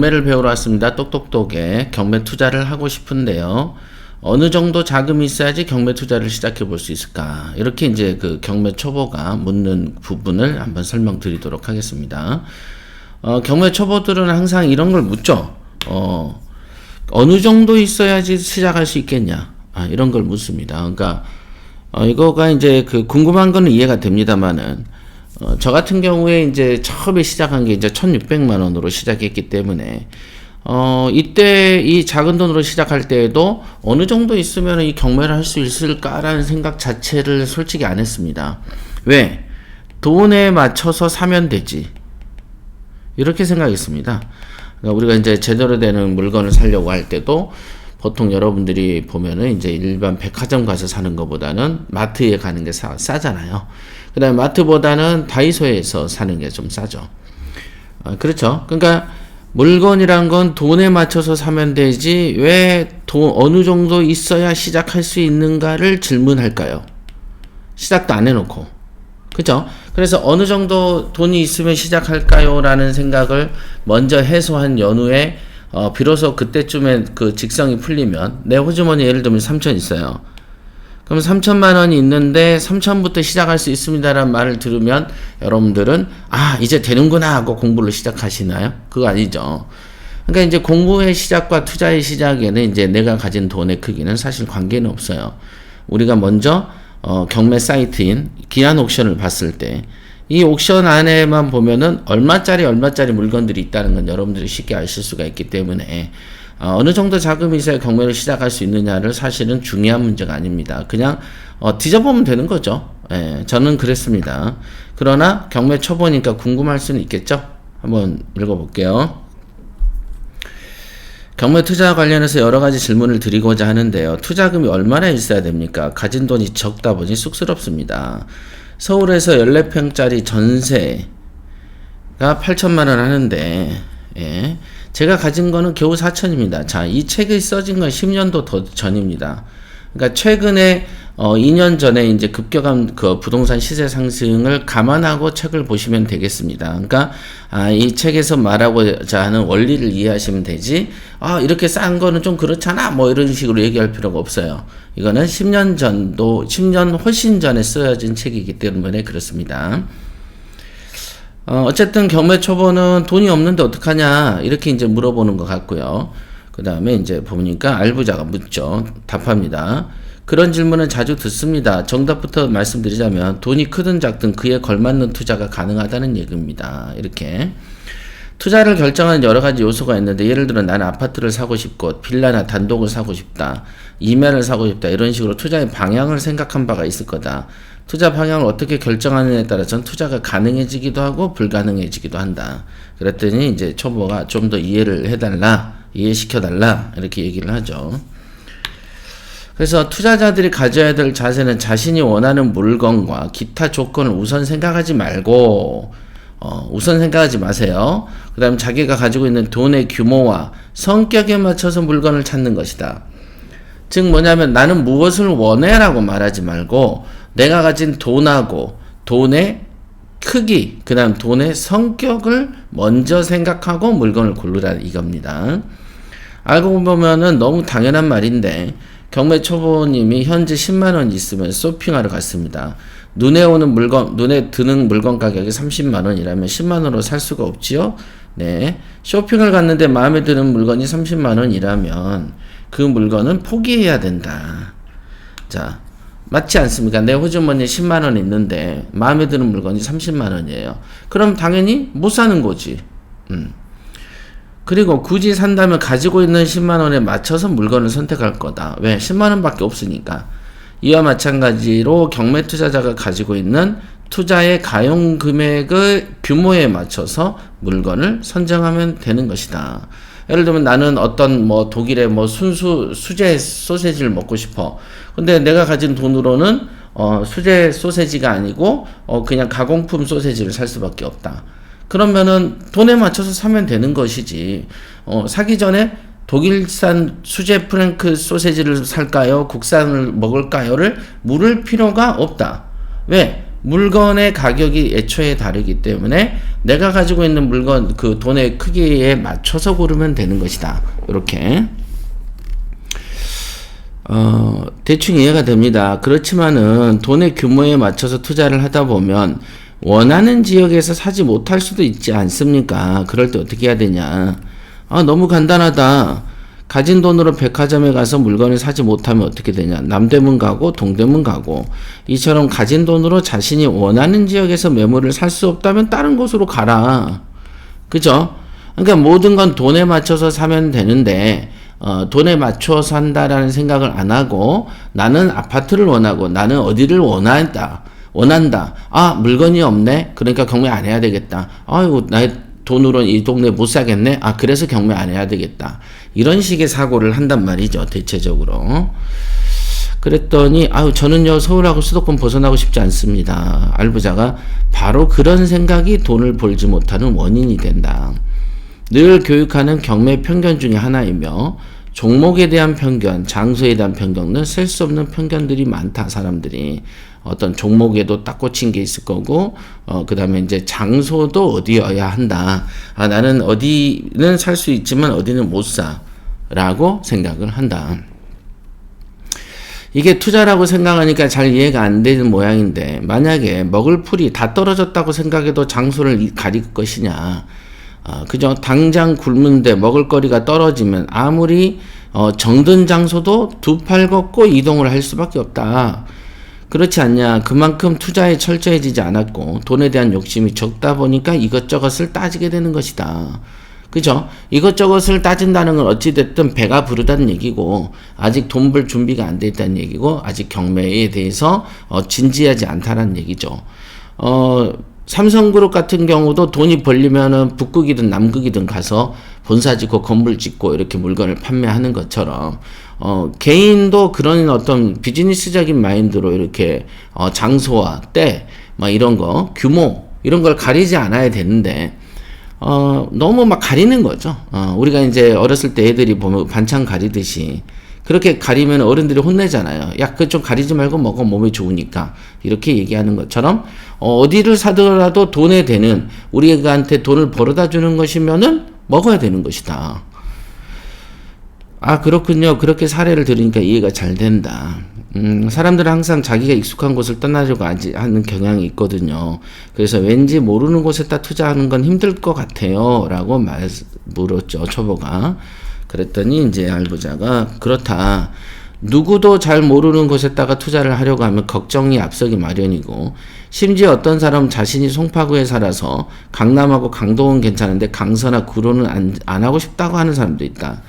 경매를 배우러 왔습니다. 똑똑똑에 경매 투자를 하고 싶은데요. 어느 정도 자금이 있어야지 경매 투자를 시작해 볼 수 있을까? 이렇게 이제 그 경매 초보가 묻는 부분을 한번 설명드리도록 하겠습니다. 경매 초보들은 항상 이런 걸 묻죠. 어느 정도 있어야지 시작할 수 있겠냐? 이런 걸 묻습니다. 그러니까 이거가 이제 그 궁금한 거는 이해가 됩니다만은 저 같은 경우에 이제 처음에 시작한 게 이제 1,600만 원으로 시작했기 때문에 이때 이 작은 돈으로 시작할 때에도 어느 정도 있으면 이 경매를 할 수 있을까라는 생각 자체를 솔직히 안 했습니다. 왜? 돈에 맞춰서 사면 되지. 이렇게 생각했습니다. 그러니까 우리가 이제 제대로 되는 물건을 사려고 할 때도 보통 여러분들이 보면은 이제 일반 백화점 가서 사는 것보다는 마트에 가는 게 싸잖아요. 그 다음에 마트보다는 다이소에서 사는 게 좀 싸죠. 그렇죠. 그러니까 물건이란 건 돈에 맞춰서 사면 되지 왜 어느 정도 있어야 시작할 수 있는가를 질문할까요? 시작도 안 해놓고. 그죠? 그래서 어느 정도 돈이 있으면 시작할까요? 라는 생각을 먼저 해소한 연후에 비로소 그때쯤에 그 직성이 풀리면 내 호주머니 예를 들면 3천 있어요. 그럼 3천만 원이 있는데 3천부터 시작할 수 있습니다라는 말을 들으면 여러분들은 이제 되는구나 하고 공부를 시작하시나요? 그거 아니죠. 그러니까 이제 공부의 시작과 투자의 시작에는 이제 내가 가진 돈의 크기는 사실 관계는 없어요. 우리가 먼저 경매 사이트인 기안 옥션을 봤을 때 이 옥션 안에만 보면은 얼마짜리 물건들이 있다는 건 여러분들이 쉽게 아실 수가 있기 때문에 어느 정도 자금이 있어야 경매를 시작할 수 있느냐를 사실은 중요한 문제가 아닙니다. 그냥 뒤져보면 되는 거죠. 저는 그랬습니다. 그러나 경매 초보니까 궁금할 수는 있겠죠. 한번 읽어볼게요. 경매 투자 관련해서 여러 가지 질문을 드리고자 하는데요. 투자금이 얼마나 있어야 됩니까? 가진 돈이 적다 보니 쑥스럽습니다. 서울에서 14평짜리 전세가 8천만 원 하는데 제가 가진 거는 겨우 4천입니다. 자, 이 책이 써진 건 10년도 더 전입니다. 그러니까 최근에 2년 전에 이제 급격한 그 부동산 시세 상승을 감안하고 책을 보시면 되겠습니다. 그러니까 이 책에서 말하고자 하는 원리를 이해하시면 되지. 이렇게 싼 거는 좀 그렇잖아. 뭐 이런 식으로 얘기할 필요가 없어요. 이거는 10년 훨씬 전에 쓰여진 책이기 때문에 그렇습니다. 어쨌든 경매 초보는 돈이 없는데 어떡하냐 이렇게 이제 물어보는 것 같고요. 그 다음에 이제 보니까 알부자가 묻죠. 답합니다. 그런 질문은 자주 듣습니다. 정답부터 말씀드리자면 돈이 크든 작든 그에 걸맞는 투자가 가능하다는 얘기입니다. 이렇게 투자를 결정하는 여러 가지 요소가 있는데 예를 들어 나는 아파트를 사고 싶고 빌라나 단독을 사고 싶다. 이매를 사고 싶다. 이런 식으로 투자의 방향을 생각한 바가 있을 거다. 투자 방향을 어떻게 결정하느냐에 따라서는 투자가 가능해지기도 하고 불가능해지기도 한다. 그랬더니 이제 초보가 좀 더 이해시켜달라 이렇게 얘기를 하죠. 그래서 투자자들이 가져야 될 자세는 자신이 원하는 물건과 기타 조건을 우선 생각하지 마세요. 그 다음에 자기가 가지고 있는 돈의 규모와 성격에 맞춰서 물건을 찾는 것이다. 즉 뭐냐면 나는 무엇을 원해라고 말하지 말고 내가 가진 돈하고 돈의 크기, 그 다음 돈의 성격을 먼저 생각하고 물건을 고르라 이겁니다. 알고 보면은 너무 당연한 말인데 경매 초보님이 현재 10만원 있으면 쇼핑하러 갔습니다. 눈에 드는 물건 가격이 30만원이라면 10만원으로 살 수가 없지요? 네. 쇼핑을 갔는데 마음에 드는 물건이 30만원이라면 그 물건은 포기해야 된다. 자, 맞지 않습니까? 내 호주머니에 10만원 있는데 마음에 드는 물건이 30만원이에요. 그럼 당연히 못 사는 거지. 그리고 굳이 산다면 가지고 있는 10만원에 맞춰서 물건을 선택할 거다. 왜? 10만원밖에 없으니까. 이와 마찬가지로 경매 투자자가 가지고 있는 투자의 가용 금액의 규모에 맞춰서 물건을 선정하면 되는 것이다. 예를 들면 나는 어떤 독일의 수제 소세지를 먹고 싶어. 근데 내가 가진 돈으로는 수제 소세지가 아니고 그냥 가공품 소세지를 살 수밖에 없다. 그러면은 돈에 맞춰서 사면 되는 것이지. 사기 전에 독일산 수제 프랭크 소세지를 살까요? 국산을 먹을까요?를 물을 필요가 없다. 왜? 물건의 가격이 애초에 다르기 때문에 내가 가지고 있는 물건 그 돈의 크기에 맞춰서 고르면 되는 것이다. 이렇게 대충 이해가 됩니다. 그렇지만은 돈의 규모에 맞춰서 투자를 하다 보면 원하는 지역에서 사지 못할 수도 있지 않습니까? 그럴 때 어떻게 해야 되냐? 너무 간단하다. 가진 돈으로 백화점에 가서 물건을 사지 못하면 어떻게 되냐? 남대문 가고 동대문 가고, 이처럼 가진 돈으로 자신이 원하는 지역에서 매물을 살 수 없다면 다른 곳으로 가라. 그죠? 그러니까 모든 건 돈에 맞춰서 사면 되는데 돈에 맞춰 산다라는 생각을 안 하고, 나는 아파트를 원하고 나는 어디를 원한다. 물건이 없네. 그러니까 경매 안 해야 되겠다. 아이고, 나의 돈으로는 이 동네 못 사겠네. 그래서 경매 안 해야 되겠다. 이런 식의 사고를 한단 말이죠, 대체적으로. 그랬더니 저는요 서울하고 수도권 벗어나고 싶지 않습니다. 알부자가 바로 그런 생각이 돈을 벌지 못하는 원인이 된다. 늘 교육하는 경매 편견 중에 하나이며, 종목에 대한 편견, 장소에 대한 편견은 셀 수 없는 편견들이 많다. 사람들이 어떤 종목에도 딱 꽂힌 게 있을 거고, 그 다음에 이제 장소도 어디여야 한다. 나는 어디는 살 수 있지만 어디는 못 사. 라고 생각을 한다. 이게 투자라고 생각하니까 잘 이해가 안 되는 모양인데, 만약에 먹을 풀이 다 떨어졌다고 생각해도 장소를 가릴 것이냐. 그죠? 당장 굶는데 먹을거리가 떨어지면 아무리 정든 장소도 두 팔 걷고 이동을 할 수밖에 없다. 그렇지 않냐? 그만큼 투자에 철저해지지 않았고 돈에 대한 욕심이 적다 보니까 이것저것을 따지게 되는 것이다. 그죠? 이것저것을 따진다는 건 어찌됐든 배가 부르다는 얘기고, 아직 돈 벌 준비가 안 돼 있다는 얘기고, 아직 경매에 대해서 진지하지 않다는 얘기죠. 삼성그룹 같은 경우도 돈이 벌리면은 북극이든 남극이든 가서 본사 짓고 건물 짓고 이렇게 물건을 판매하는 것처럼, 개인도 그런 어떤 비즈니스적인 마인드로 이렇게 장소와 때 이런 거, 규모 이런 걸 가리지 않아야 되는데, 너무 막 가리는 거죠. 우리가 이제 어렸을 때 애들이 보면 반찬 가리듯이 그렇게 가리면 어른들이 혼내잖아요. 야, 그거 좀 가리지 말고 먹어, 몸에 좋으니까. 이렇게 얘기하는 것처럼, 어디를 사더라도 돈에 되는, 우리한테 돈을 벌어다 주는 것이면은 먹어야 되는 것이다. 그렇군요. 그렇게 사례를 들으니까 이해가 잘 된다. 사람들은 항상 자기가 익숙한 곳을 떠나려고 하는 경향이 있거든요. 그래서 왠지 모르는 곳에다 투자하는 건 힘들 것 같아요. 라고 물었죠, 초보가. 그랬더니 이제 알부자가 그렇다. 누구도 잘 모르는 곳에다가 투자를 하려고 하면 걱정이 앞서기 마련이고, 심지어 어떤 사람은 자신이 송파구에 살아서 강남하고 강동은 괜찮은데 강서나 구로는 안 하고 싶다고 하는 사람도 있다.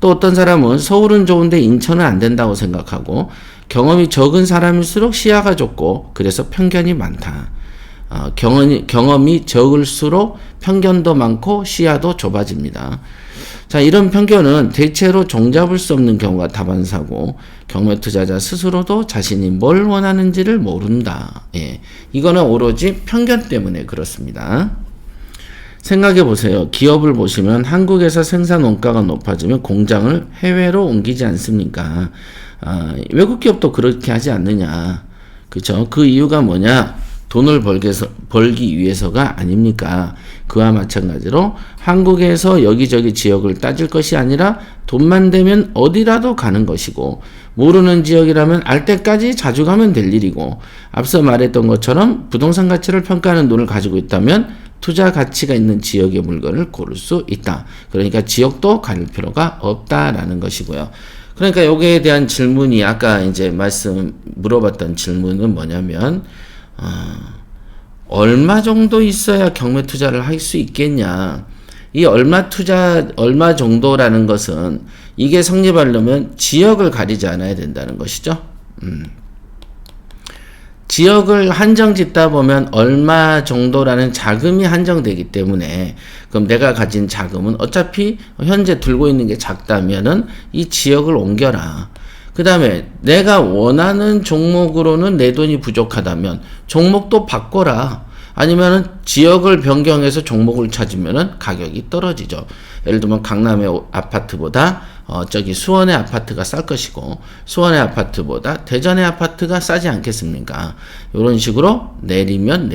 또 어떤 사람은 서울은 좋은데 인천은 안 된다고 생각하고, 경험이 적은 사람일수록 시야가 좁고 그래서 편견이 많다. 경험이 적을수록 편견도 많고 시야도 좁아집니다. 자, 이런 편견은 대체로 종잡을 수 없는 경우가 다반사고, 경매 투자자 스스로도 자신이 뭘 원하는지를 모른다. 이거는 오로지 편견 때문에 그렇습니다. 생각해 보세요. 기업을 보시면 한국에서 생산 원가가 높아지면 공장을 해외로 옮기지 않습니까? 외국 기업도 그렇게 하지 않느냐. 그죠? 그 이유가 뭐냐? 돈을 벌기 위해서가 아닙니까? 그와 마찬가지로 한국에서 여기저기 지역을 따질 것이 아니라 돈만 되면 어디라도 가는 것이고, 모르는 지역이라면 알 때까지 자주 가면 될 일이고, 앞서 말했던 것처럼 부동산 가치를 평가하는 눈을 가지고 있다면 투자 가치가 있는 지역의 물건을 고를 수 있다. 그러니까 지역도 가릴 필요가 없다라는 것이고요. 그러니까 여기에 대한 질문이, 아까 이제 물어봤던 질문은 뭐냐면, 얼마 정도 있어야 경매 투자를 할 수 있겠냐. 이 얼마 정도라는 것은, 이게 성립하려면 지역을 가리지 않아야 된다는 것이죠. 지역을 한정 짓다 보면 얼마 정도라는 자금이 한정되기 때문에, 그럼 내가 가진 자금은 어차피 현재 들고 있는 게 작다면은 이 지역을 옮겨라. 그 다음에 내가 원하는 종목으로는 내 돈이 부족하다면 종목도 바꿔라. 아니면은 지역을 변경해서 종목을 찾으면은 가격이 떨어지죠. 예를 들면 강남의 아파트보다 저기 수원의 아파트가 쌀 것이고 수원의 아파트보다 대전의 아파트가 싸지 않겠습니까? 이런 식으로 내리면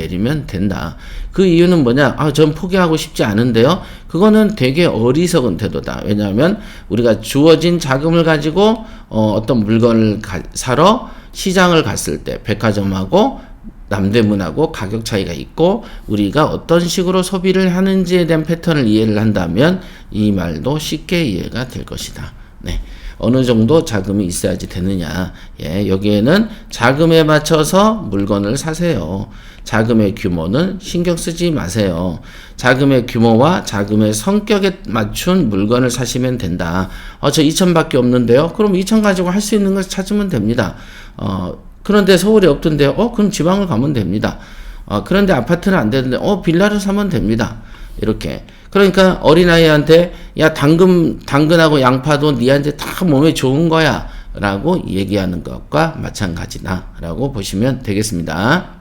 된다. 그 이유는 뭐냐? 전 포기하고 싶지 않은데요. 그거는 되게 어리석은 태도다. 왜냐하면 우리가 주어진 자금을 가지고 어떤 물건을 사러 시장을 갔을 때 백화점하고 남대문하고 가격 차이가 있고 우리가 어떤 식으로 소비를 하는지에 대한 패턴을 이해를 한다면 이 말도 쉽게 이해가 될 것이다. 네. 어느 정도 자금이 있어야지 되느냐. 예, 여기에는 자금에 맞춰서 물건을 사세요. 자금의 규모는 신경 쓰지 마세요. 자금의 규모와 자금의 성격에 맞춘 물건을 사시면 된다. 저 2,000밖에 없는데요. 그럼 2,000 가지고 할 수 있는 것을 찾으면 됩니다. 그런데 서울에 없던데요. 그럼 지방을 가면 됩니다. 그런데 아파트는 안 되는데, 빌라를 사면 됩니다. 이렇게. 그러니까 어린아이한테, 야, 당근하고 양파도 니한테 다 몸에 좋은 거야. 라고 얘기하는 것과 마찬가지다. 라고 보시면 되겠습니다.